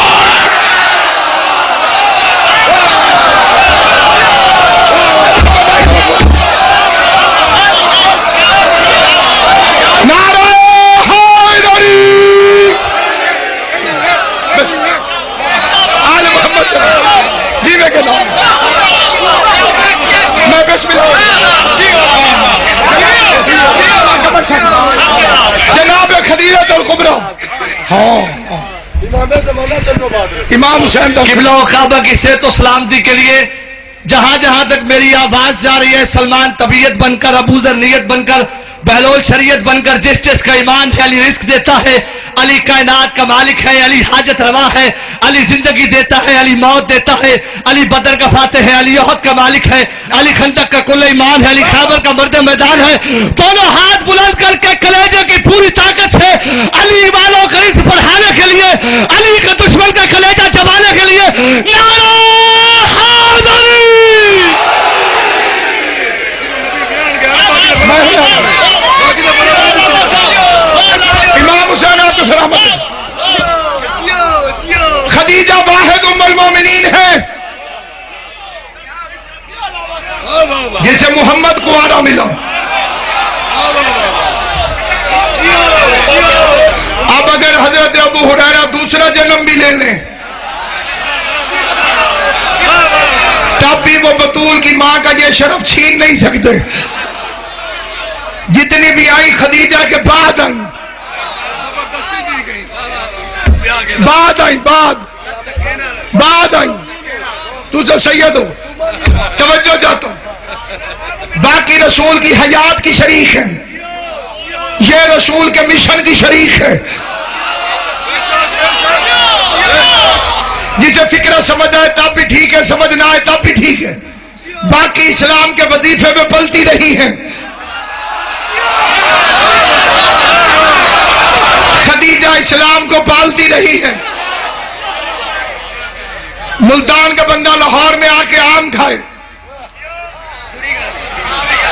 نعرہ حیدری، آل محمد جی میں کہتا ہوں میں بسم اللہ جناب خدیجہ الکبریٰ، ہاں امام حسین قبلہ و کعبہ کی صحت و سلامتی کے لیے جہاں جہاں تک میری آواز جا رہی ہے، سلمان طبیعت بن کر، ابو ذر نیت بن کر، بہلول شریعت بن کر، جس جس کا ایمان ہے علی رزق دیتا ہے، علی کائنات کا مالک ہے، علی حاجت روا ہے، علی زندگی دیتا ہے، علی موت دیتا ہے، علی بدر کا فاتح ہے، علی احد کا مالک ہے، علی خندق کا کل ایمان ہے، علی خیبر کا مرد میدان ہے۔ دونوں ہاتھ بلند کر کے کلیجے کی پوری طاقت ہے علی والوں کا رزق بڑھانے کے لیے، علی کا دشمن کا کلیجہ چبانے کے لیے نعرہ حیدری۔ امام حسین آپ کو سلامت۔ خدیجہ واحد ام المومنین ہے جسے محمد کنوارا ملا۔ اب اگر حضرت ابو ہریرہ دوسرا جنم بھی لے لیں تب بھی وہ بطول کی ماں کا یہ شرف چھین نہیں سکتے۔ جتنی بھی آئی خدیجہ کے بعد آئی، بعد آئی تو سے سید ہو، توجہ چاہتا ہوں، باقی رسول کی حیات کی شریک ہے، یہ رسول کے مشن کی شریک ہے۔ جسے فکرہ سمجھ آئے تب بھی ٹھیک ہے، سمجھ نہ آئے تب بھی ٹھیک ہے، باقی اسلام کے وظیفے میں پلتی رہی ہیں۔ خدیجہ اسلام کو پالتی رہی ہے۔ ملتان کا بندہ لاہور میں آ کے آم کھائے،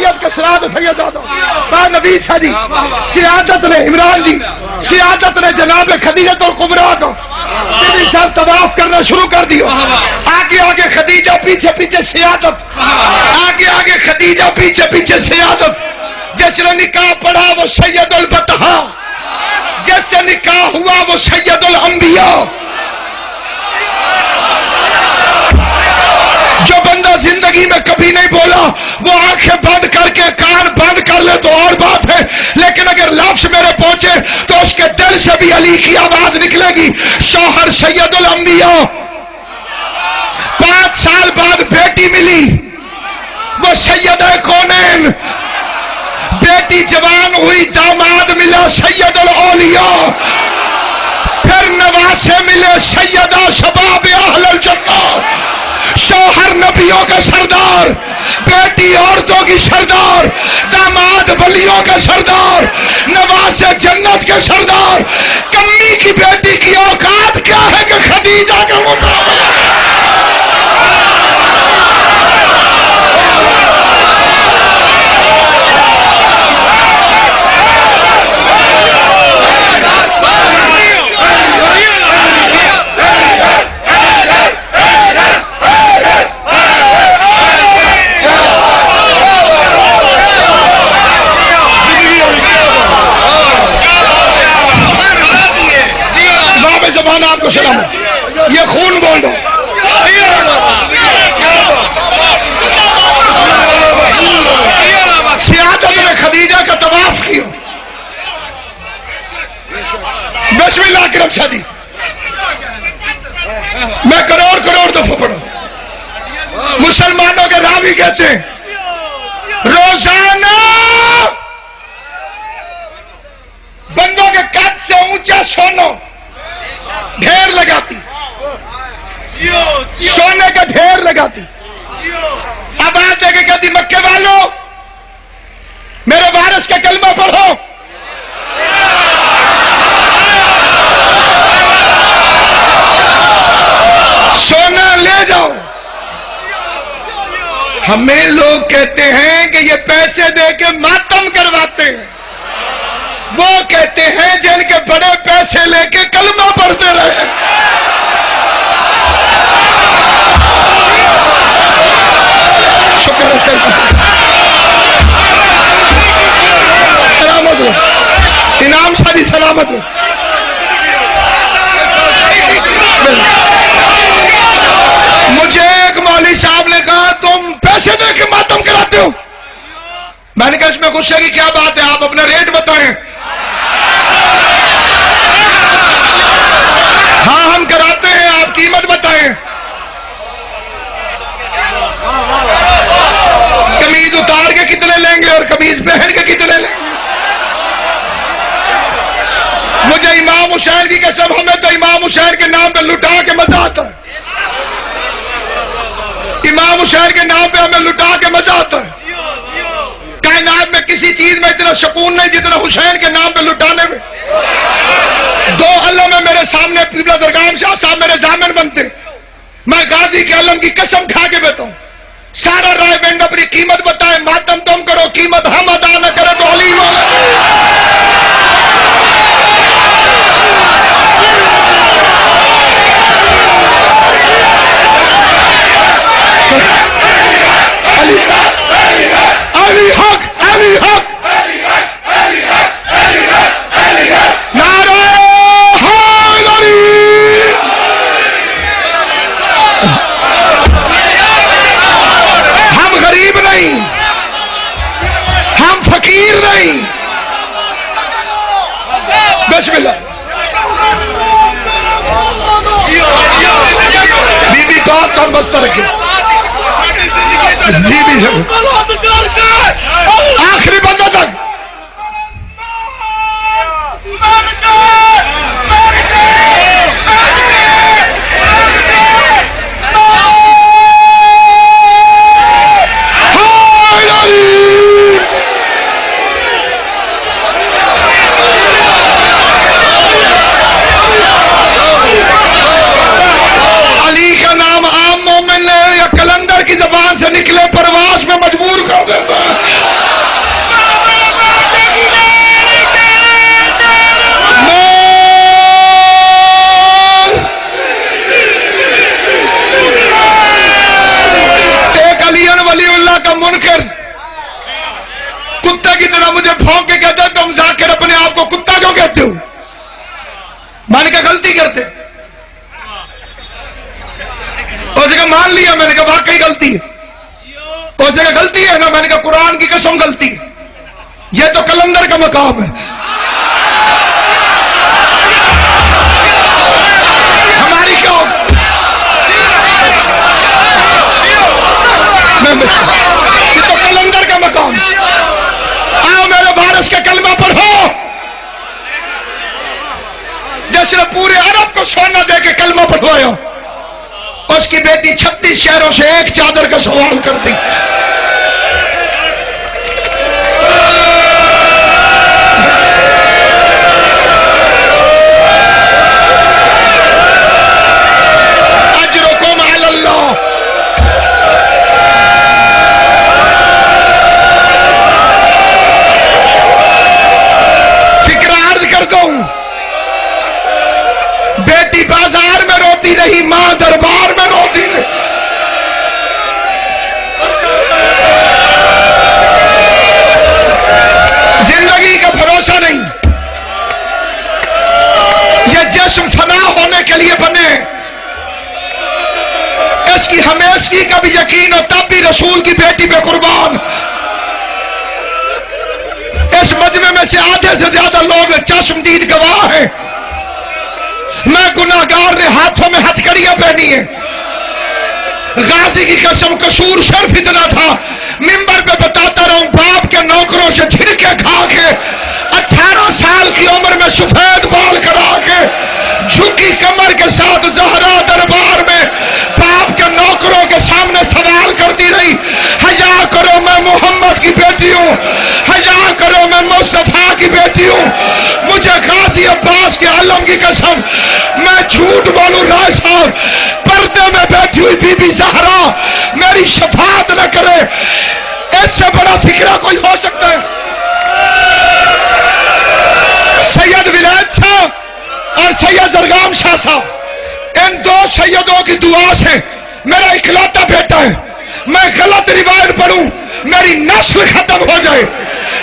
سید کسراد سید با نبی صدی سیادت نے عمران جی سیادت نے جناب خدیجہ الکبریٰ کو نبی صاحب طواف کرنا شروع کر دیا. آگے آگے خدیجہ پیچھے پیچھے سیادت, آگے آگے خدیجہ پیچھے پیچھے سیادت. جس نے نکاح پڑھا وہ سید البتہا, جس سے نکاح ہوا وہ سید الانبیاء. جو بندہ زندگی میں کبھی نہیں بولا وہ آنکھیں بند کر کے کان بند کر لے تو اور بات ہے, لیکن اگر لفظ میرے پہنچے تو اس کے دل سے بھی علی کی آواز نکلے گی. شوہر سید الانبیاء, 5 سال بعد بیٹی ملی وہ سیدہ کونین, بیٹی جوان ہوئی داماد ملا سید الاولیاء, پھر نواسے ملے سیدہ شباب اہل الجنہ. شوہر نبیوں کا سردار, بیٹی عورتوں کی سردار, داماد ولیوں کا سردار, نواسے جنت کے سردار. کمی کی بیٹی کی اوقات کیا ہے کہ خدیجہ کا مقابلہ. آپ کو سلام, یہ خون بول رہا. سیادت نے خدیجہ کا طواف کیا. بسم اللہ کرم شادی میں کروڑ دفعہ پڑھا. مسلمانوں کے راوی کہتے ہیں روزانہ بندوں کے قد سے اونچا سونا ڈھیر لگاتی, سونے کا ڈھیر لگاتی. اب آتے کہ کہتی مکے والوں میرے وارث کا کلمہ پڑھو. سونا لے جاؤ. ہمیں لوگ کہتے ہیں کہ یہ پیسے دے کے ماتم کرواتے ہیں, وہ کہتے ہیں جن کے بڑے پیسے لے کے کلمہ پڑھتے رہے. شکر ہے, سلامت ہو انعام شادی, سلامت ہو. مجھے ایک مولوی صاحب نے کہا تم پیسے دے کے ماتم کراتے ہو. میں نے کہا اس میں غصے کی کیا بات ہے, آپ اپنا ریٹ بتائیں. ہاں ہم کراتے ہیں, آپ قیمت بتائیں. قمیض اتار کے کتنے لیں گے اور قمیض پہن کے کتنے لیں گے. مجھے امام حسین کی قسم, ہمیں تو امام حسین کے نام پہ لٹا کے مزہ آتا ہے. امام حسین کے نام پہ ہمیں لٹا کے مزہ آتا ہے. کائنات میں کسی چیز میں اتنا سکون نہیں جتنا حسین کے نام پہ لٹانے میں. 2 علم میں میرے سامنے قبلہ درگاہ شاہ صاحب میرے ضامن بنتے, میں غازی کے علم کی قسم کھا کے بیٹھا ہوں. سارا رائے بینڈ اپنی قیمت بتائے, ماتم تم کرو, قیمت ہم ادا نہ کرے تو علی مولا. علی حق, علی حق, نعرہ حیدری. ہم غریب نہیں, ہم فقیر نہیں. بسم اللہ. بی بی کو تم بستہ رکھے, بی بی آخری بندہ تک. علی کا نام عام مومن یا کلندر کی زبان سے نکلے پرواز میں مجبور کر دیتا ہے. بھونک کے کہتا تم ذاکر اپنے آپ کو کتا کیوں کہتے ہو؟ میں نے کہا غلطی کرتے. اس نے کہا مان لیا. میں نے کہا واقعی غلطی ہے. اس نے کہا غلطی ہے نا. میں نے کہا قرآن کی قسم غلطی ہے. یہ تو کلندر کا مقام ہے. ہماری کیا یہ تو کلندر کا مقام. آؤ میرے وارث کے کلمہ پڑھو. جس نے پورے عرب کو سونا دے کے کلمہ پڑھوایا. اس کی بیٹی 36 شہروں سے ایک چادر کا سوال کرتی. اجرکم علی اللہ. فکر عرض کرتا ہوں. بیٹی بازار میں روتی رہی, ماں دربار میں روتی رہی. زندگی کا بھروسہ نہیں. یہ جسم فنا ہونے کے لیے بنے. اس کی ہمیشگی کا بھی یقین ہو تب بھی رسول کی بیٹی پہ قربان. اس مجمع میں سے آدھے سے زیادہ لوگ چشمدید گواہ ہیں. میں گناہگار نے ہاتھوں میں ہتھکڑیاں پہنی ہیں. غازی کی قسم قصور صرف اتنا تھا, منبر پہ بتاتا رہا ہوں, باپ کے نوکروں سے چھڑکے کھا کے 18 سال کی عمر میں سفید بال کرا کے جھکی کمر کے ساتھ زہرا دربار میں باپ کے نوکروں کے سامنے سوال کرتی رہی, حیا کرو میں محمد کی بیٹی ہوں, حیا کرو میں مصطفیٰ کی بیٹی ہوں. مجھے غازی عباس کے علم کی قسم میں جھوٹ بولوں رائے صاحب, پردے میں بیٹھی ہوئی بی بی زہرا میری شفاعت نہ کرے. اس سے بڑا فکرہ کوئی ہو سکتا ہے؟ سید ولید صاحب اور سید زرگام شاہ صاحب, ان دو سیدوں کی دعا سے میرا اکلوتا بیٹا ہے. میں غلط روایت پڑھوں میری نسل ختم ہو جائے.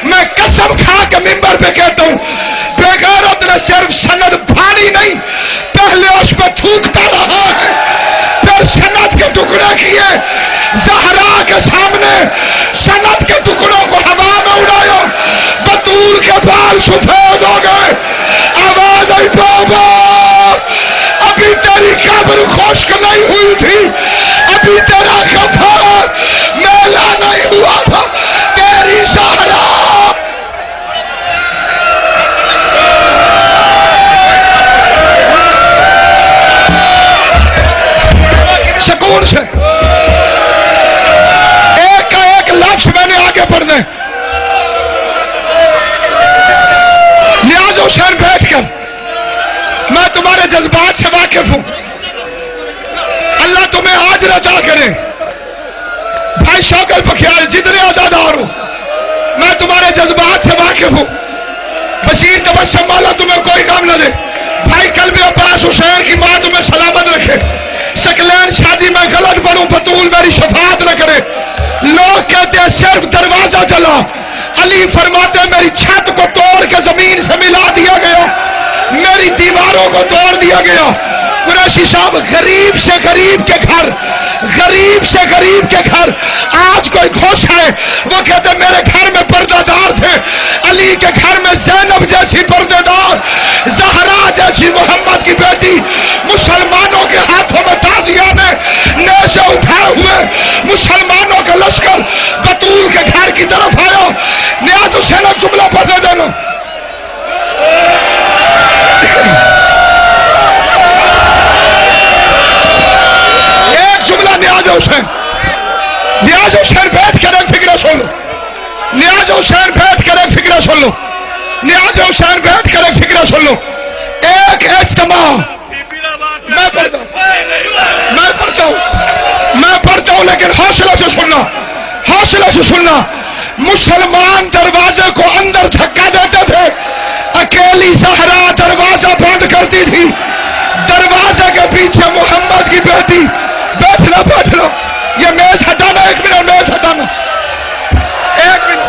میں قسم کھا کے منبر پہ کہتا ہوں, بے غیرت نے صرف سند پھاڑی نہیں, پہلے اس پہ تھوکتا رہا ہے, پھر سند کے ٹکڑے کیے. زہرا کے سامنے سند کے ٹکڑوں کو ہوا میں اڑایا, بطول کے بال سفید ہو گئے. آواز آئی بابا ابھی تیری قبر خشک نہیں ہوئی تھی, ابھی تیرا کفن میلا نہیں ہوا تھا, تیری زہرا. سکون سے ایک کا ایک لفظ میں نے آگے پڑھنا ہے. نیاز حسین بیٹھ کر, میں تمہارے جذبات سے واقف ہوں, اللہ تمہیں آج رضا کرے. بھائی شوکت بخیار جتنے عزادار ہو, میں تمہارے جذبات سے واقف ہوں. بشیر تبسم والا تمہیں کوئی کام نہ دے. بھائی قلب عباس حسین کی ماں تمہیں سلامت رکھے. شکلین شادی میں غلط پڑھوں, بطول میری شفاعت نہ کرے. لوگ کہتے ہیں صرف دروازہ جلا, علی فرماتے ہیں میری چھت کو توڑ کے زمین سے ملا دیا گیا, میری دیواروں کو توڑ دیا گیا. قریشی صاحب غریب سے غریب کے گھر, غریب سے غریب کے گھر آج کوئی خوش ہے. وہ کہتے میرے گھر میں پردہ دار تھے, علی کے گھر میں زینب جیسی پردے دار, زہرا جیسی محمد کی بیٹی. مسلمانوں کے ہاتھوں میں تازیانے نیزے اٹھائے ہوئے مسلمانوں کا لشکر بطول کے گھر کی طرف آیا. نیاز حسین جملہ پڑھنے دینا. ایک جملہ نیاز حسین, نیاز حسین بیٹھ کر ایک فکرہ سن لو, نیاز حسین بیٹھ کر ایک فکرہ سن لو, نیاز حسین بیٹھ کر ایک فکرہ سن لو. ایک اجتماع میں پڑھتا ہوں لیکن حوصلہ سے سننا, حوصلہ سے سننا. مسلمان دروازے کو اندر دھکا دیتے تھے, اکیلی زہرا دروازہ بند کرتی تھی. دروازے کے پیچھے محمد کی بیٹی. بیٹھنا بیٹھنا, یہ میز ہٹانا, ایک منٹ میز ہٹانا, ایک منٹ.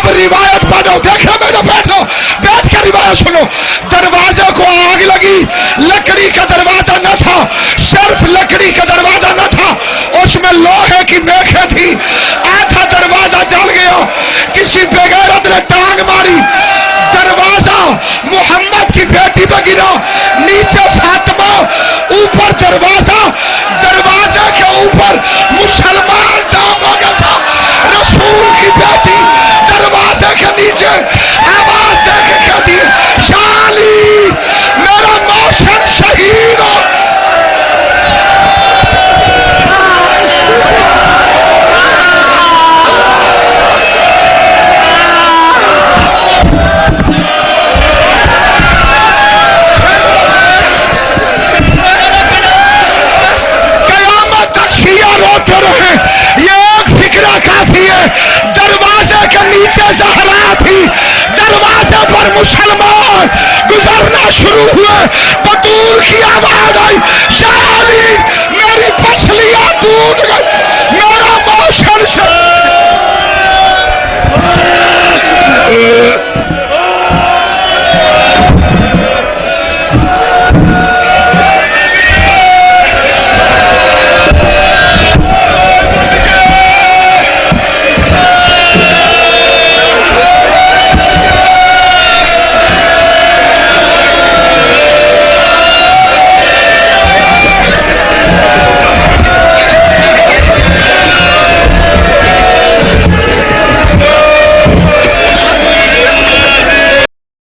اب روایت پڑھو، دیکھو میں جو بیٹھو، بیٹھ کے روایت سنو. دروازے کو آگ لگی، لکڑی کا دروازہ نہ تھا، صرف لکڑی کا دروازہ نہ تھا، اس میں لوہے کی میخیں تھی. آدھا دروازہ جل گیا، کسی بغیرت نے ٹانگ ماری، دروازہ محمد کی بیٹی پہ گرا، نیچے فاطمہ، اوپر دروازہ، دروازے کے اوپر مسلمان ڈاکوں کے ساتھ رسول کی بیٹی دروازے کے نیچے آواز دے کے کہتی ہے شالی میرا موشن شہید ہو. روتے رہے، یہ ایک فکرہ کافی ہے. دروازے کے نیچے زہرا تھی، دروازے پر مسلمان گزرنا شروع ہوئے، بطول کی آواز آئی شالی میری پسلیاں ٹوٹ